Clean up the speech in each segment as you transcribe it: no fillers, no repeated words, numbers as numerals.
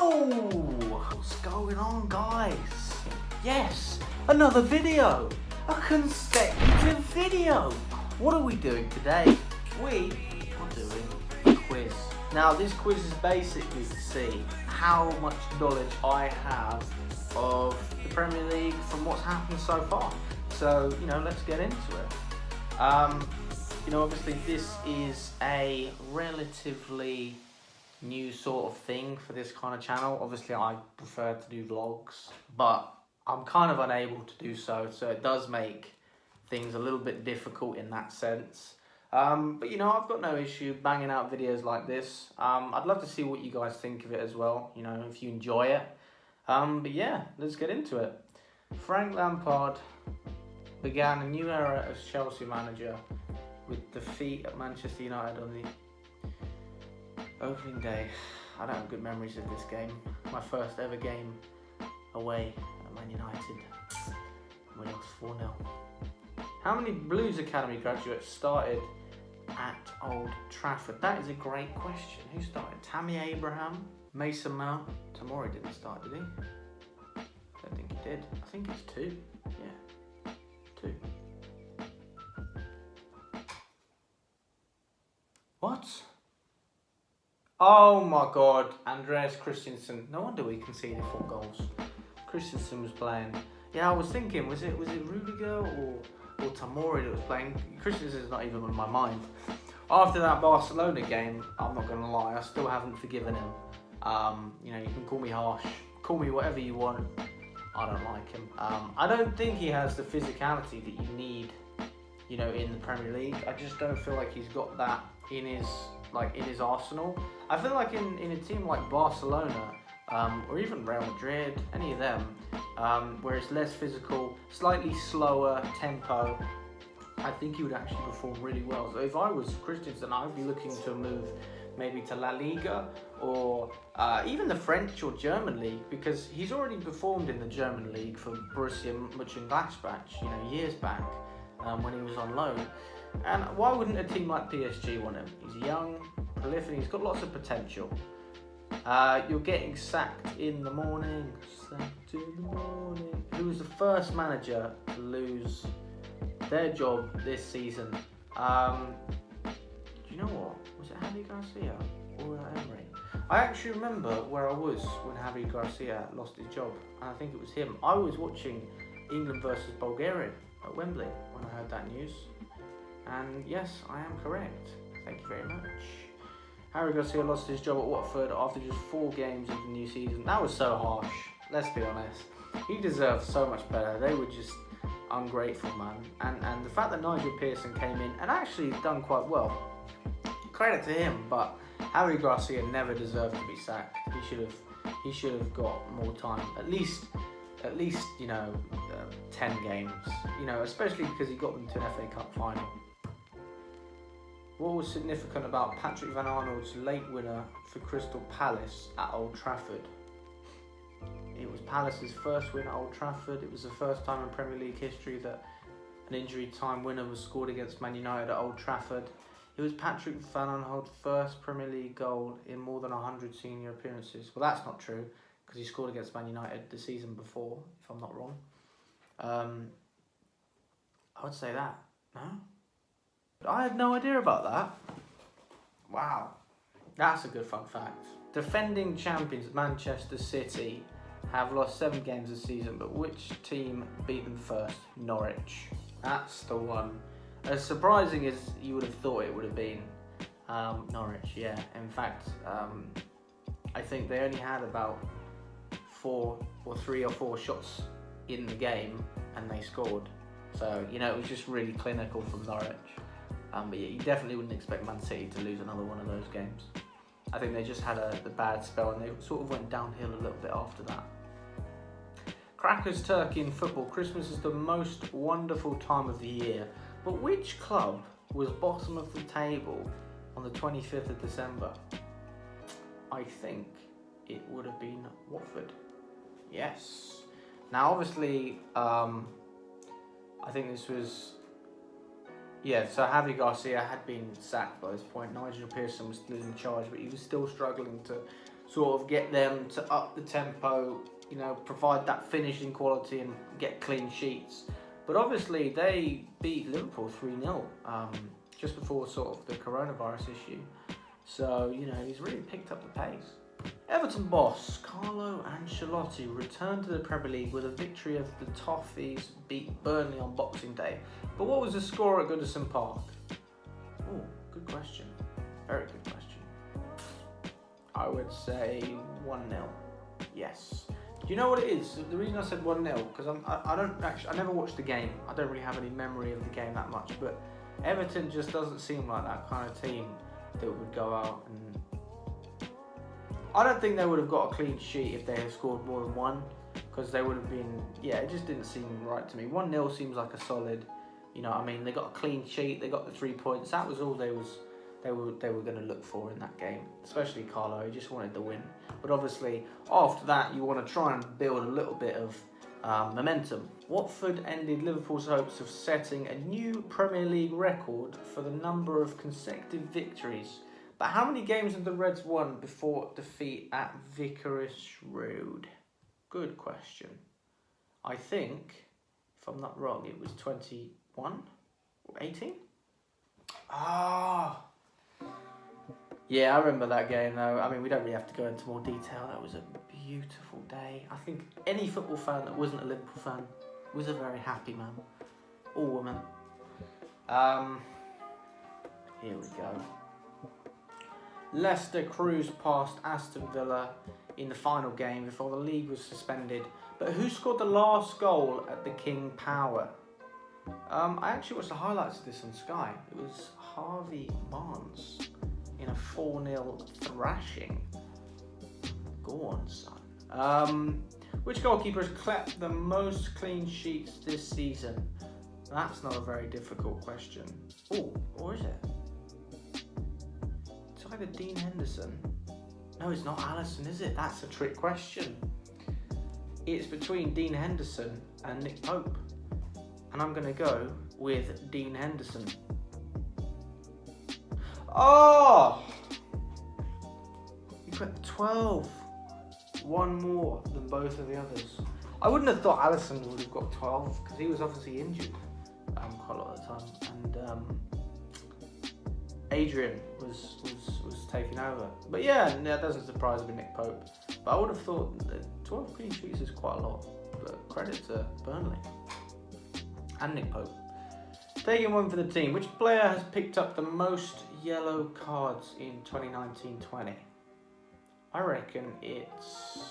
Yo! What's going on, guys? Yes, another video! A consecutive video! What are we doing today? We are doing a quiz. Now, this quiz is basically to see how much knowledge I have of the Premier League from what's happened so far. So, let's get into it. Obviously this is a relatively new sort of thing for this kind of channel. Obviously I prefer to do vlogs, but I'm kind of unable to do so it does make things a little bit difficult in that sense. But I've got no issue banging out videos like this. I'd love to see what you guys think of it as well, if you enjoy it. But yeah, let's get into it. Frank Lampard began a new era as Chelsea manager with defeat at Manchester United on the opening day. I don't have good memories of this game. My first ever game away at Man United when it was 4-0. How many Blues Academy graduates started at Old Trafford? That is a great question. Who started? Tammy Abraham, Mason Mount. Tomori didn't start, did he? I don't think he did. I think it's 2. Yeah, 2. What? Oh my God, Andreas Christensen. No wonder we conceded 4 goals. Christensen was playing. Yeah, I was thinking, was it Rudiger or Tomori that was playing? Christensen's not even on my mind. After that Barcelona game, I'm not gonna lie, I still haven't forgiven him. You can call me harsh, call me whatever you want. I don't like him. I don't think he has the physicality that you need, in the Premier League. I just don't feel like he's got that in his arsenal. I feel like in a team like Barcelona, or even Real Madrid, any of them, where it's less physical, slightly slower tempo, I think he would actually perform really well. So if I was Christensen, I would be looking to move maybe to La Liga or even the French or German league, because he's already performed in the German league for Borussia Mönchengladbach, years back when he was on loan. And why wouldn't a team like PSG want him? He's young, prolific, he's got lots of potential. You're getting sacked in the morning. Who was the first manager to lose their job this season? Do you know what? Was it Javi Garcia or Emery? I actually remember where I was when Javi Garcia lost his job, and I think it was him. I was watching England versus Bulgaria at Wembley when I heard that news. And yes, I am correct. Thank you very much. Javi Garcia lost his job at Watford after just 4 games of the new season. That was so harsh, let's be honest. He deserved so much better. They were just ungrateful, man. And the fact that Nigel Pearson came in and actually done quite well, credit to him, but Javi Garcia never deserved to be sacked. He should have got more time. At least 10 games. Especially because he got them to an FA Cup final. What was significant about Patrick Van Aanholt's late winner for Crystal Palace at Old Trafford? It was Palace's first win at Old Trafford. It was the first time in Premier League history that an injury time winner was scored against Man United at Old Trafford. It was Patrick Van Aanholt's first Premier League goal in more than 100 senior appearances. Well, that's not true, because he scored against Man United the season before, if I'm not wrong. I would say that. No? I had no idea about that. Wow. That's a good fun fact. Defending champions Manchester City have lost 7 games this season, but which team beat them first? Norwich. That's the one. As surprising as you would have thought it would have been, Norwich, yeah. In fact, I think they only had about 3 or 4 shots in the game and they scored. So, it was just really clinical from Norwich. But yeah, you definitely wouldn't expect Man City to lose another one of those games. I think they just had the bad spell and they sort of went downhill a little bit after that. Crackers Turkey in football. Christmas is the most wonderful time of the year. But which club was bottom of the table on the 25th of December? I think it would have been Watford. Yes. Now, obviously, I think this was... Yeah, so Javi Garcia had been sacked by this point. Nigel Pearson was still in charge, but he was still struggling sort of get them to up the tempo, you know, provide that finishing quality and get clean sheets. But obviously they beat Liverpool 3-0 just before sort of the coronavirus issue. So, you know, he's really picked up the pace. Everton boss Carlo Ancelotti returned to the Premier League with a victory of the Toffees beat Burnley on Boxing Day. But what was the score at Goodison Park? Oh, good question. Very good question. I would say 1-0. Yes. Do you know what it is? The reason I said 1-0 because I never watched the game. I don't really have any memory of the game that much. But Everton just doesn't seem like that kind of team that would go out and. I don't think they would have got a clean sheet if they had scored more than one, because they would have been. Yeah, it just didn't seem right to me. 1-0 seems like a solid. You know, I mean, they got a clean sheet. They got the 3 points. That was all they were going to look for in that game, especially Carlo. He just wanted the win. But obviously, after that, you want to try and build a little bit of momentum. Watford ended Liverpool's hopes of setting a new Premier League record for the number of consecutive victories. But how many games have the Reds won before defeat at Vicarage Road? Good question. I think, if I'm not wrong, it was 21 or 18? Ah. Yeah, I remember that game though. I mean, we don't really have to go into more detail. That was a beautiful day. I think any football fan that wasn't a Liverpool fan was a very happy man. Or woman. Here we go. Leicester cruised past Aston Villa in the final game before the league was suspended. But who scored the last goal at the King Power? I actually watched the highlights of this on Sky. It was Harvey Barnes in a 4-0 thrashing. Go on, son. Which goalkeeper has clapped the most clean sheets this season? That's not a very difficult question. Oh, or is it? It's either Dean Henderson. No, it's not Alisson, is it? That's a trick question. It's between Dean Henderson and Nick Pope. And I'm going to go with Dean Henderson. Oh! You put 12. One more than both of the others. I wouldn't have thought Alisson would have got 12 because he was obviously injured quite a lot of the time. And Adrian was taking over. But yeah, that doesn't surprise me, Nick Pope. But I would have thought that 12 clean sheets is quite a lot. But credit to Burnley and Nick Pope. Taking one for the team. Which player has picked up the most yellow cards in 2019-20? I reckon it's.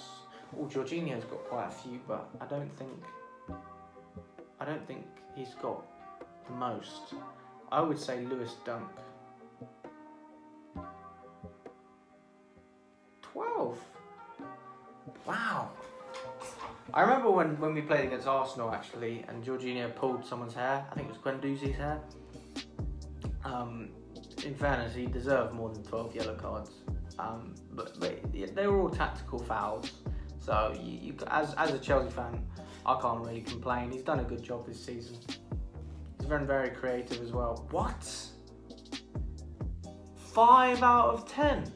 Oh, Jorginho's got quite a few, but I don't think he's got the most. I would say Lewis Dunk. 12. Wow. I remember when we played against Arsenal actually, and Jorginho pulled someone's hair. I think it was Guendouzi's hair. In fairness, he deserved more than 12 yellow cards. But they were all tactical fouls. So you as a Chelsea fan, I can't really complain. He's done a good job this season. He's very, very creative as well. What? 5 out of 10?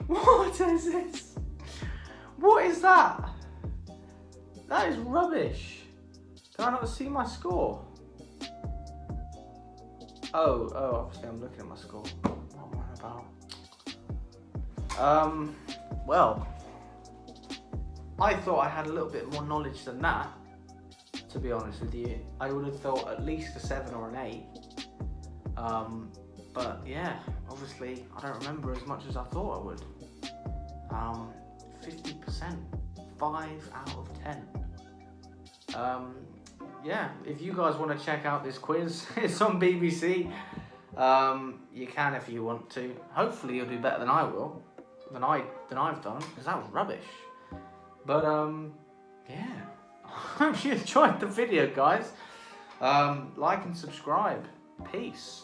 What is this? What is that? That is rubbish. Can I not see my score? Oh, obviously I'm looking at my score. What am I about? Well, I thought I had a little bit more knowledge than that, to be honest with you. I would have thought at least a 7 or an 8. But yeah, obviously I don't remember as much as I thought I would. 50%, 5 out of 10. Yeah, if you guys want to check out this quiz, it's on BBC. You can if you want to. Hopefully you'll do better than I will, than I've done, because that was rubbish. But yeah, I hope you enjoyed the video, guys. Like and subscribe. Peace.